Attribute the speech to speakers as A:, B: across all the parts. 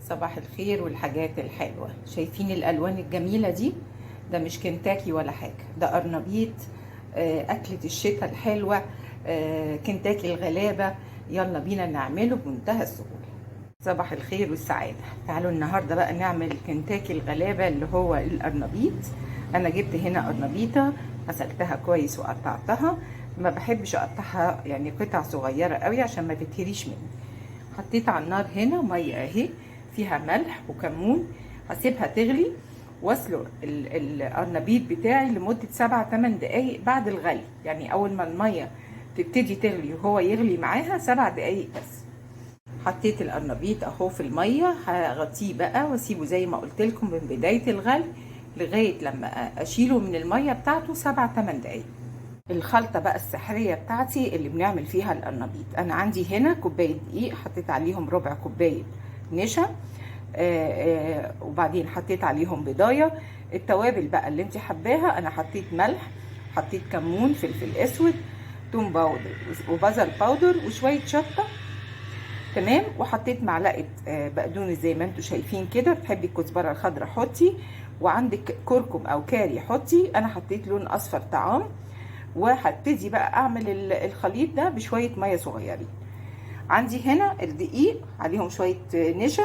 A: صباح الخير والحاجات الحلوة. شايفين الألوان الجميلة دي؟ ده مش كنتاكي ولا حاجة، ده قرنبيط. أكلة الشتاء الحلوة. كنتاكي الغلابة. يلا بينا نعمله بمنتهى السهولة. صباح الخير والسعادة. تعالوا النهاردة بقى نعمل كنتاكي الغلابة اللي هو القرنبيط. أنا جبت هنا قرنبيطة، غسلتها كويس وقطعتها. ما بحبش أقطعها يعني قطع صغيرة قوي عشان ما تتهريش مني. حطيت على النار هنا ميه اهي فيها ملح وكمون. هسيبها تغلي واسلق القرنبيط بتاعي لمده 7-8 دقايق بعد الغلي، يعني اول ما الميه تبتدي تغلي وهو يغلي معاها 7 دقايق بس. حطيت القرنبيط اهو في الميه، هغطيه بقى واسيبه زي ما قلت لكم من بدايه الغلي لغايه لما اشيله من الميه بتاعته 7-8 دقايق. الخلطة بقى السحرية بتاعتي اللي بنعمل فيها القرنبيط، انا عندي هنا كوباية دقيق، حطيت عليهم ربع كوباية نشا، وبعدين حطيت عليهم بيضاية. التوابل بقى اللي انت حباها، انا حطيت ملح، حطيت كمون، فلفل اسود، توم باودر وبصل باودر وشوية شطة. تمام. وحطيت معلقة بقدونس زي ما انتم شايفين كده. بتحبي الكزبرة الخضراء حطي، وعندك كركم او كاري حطي. انا حطيت لون اصفر طعام. وهبتدي بقى اعمل الخليط ده بشويه ميه صغيرين. عندي هنا الدقيق عليهم شويه نشا،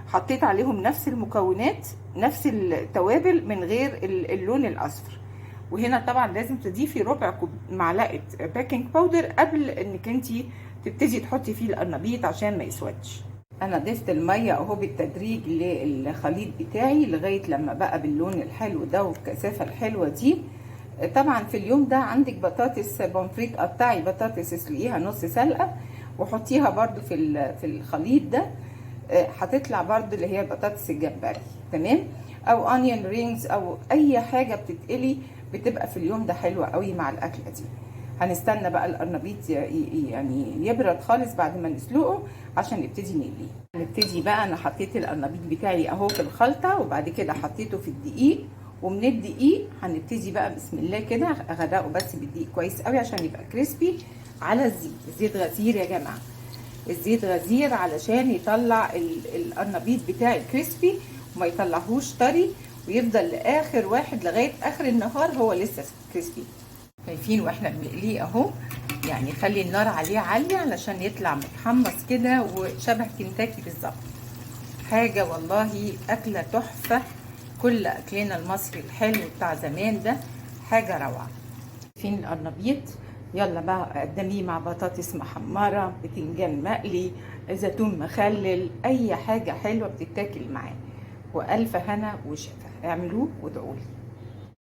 A: حطيت عليهم نفس المكونات نفس التوابل من غير اللون الاصفر. وهنا طبعا لازم تضيفي ربع معلقه بيكنج باودر قبل انك انتي تبتدي تحطي فيه القرنبيط عشان ما يسودش. انا ضفت الميه اهو بالتدريج للخليط بتاعي لغايه لما بقى باللون الحلو ده والكثافه الحلوه دي. طبعا في اليوم ده عندك بطاطس بومفريت، قطعي بطاطس اسلقيها نص سلقه وحطيها برده في الخليط ده. هتطلع برده اللي هي البطاطس الجمبري. تمام. او انيون رينجز او اي حاجه بتتقلي بتبقى في اليوم ده حلوه قوي مع الاكله دي. هنستنى بقى القرنبيط يعني يبرد خالص بعد ما نسلقه عشان نبتدي نقليه. نبتدي بقى، انا حطيت القرنبيط بتاعي اهو في الخلطه، وبعد كده حطيته في الدقيق، ومن الدقيق هنبتدي بقى بسم الله كده اغرقه بس بالدقيق كويس قوي عشان يبقى كريسبي على الزيت. الزيت غزير يا جماعه، الزيت غزير علشان يطلع القرنبيط بتاعي كريسبي وما يطلعهوش طري، ويفضل لاخر واحد لغايه اخر النهار هو لسه كريسبي. شايفين واحنا بنقليه اهو، يعني خلي النار عليه عاليه علشان يطلع متحمص كده وشبه كنتاكي بالظبط. حاجه والله اكله تحفه. كل اكلنا المصري الحلو بتاع زمان ده حاجه روعه. فين القرنبيط؟ يلا بقى قدميه مع بطاطس محمره، بتنجان مقلي، زيتون مخلل، اي حاجه حلوه بتتاكل معاه. والف هنا وشفا. اعملوه وادعوا لي.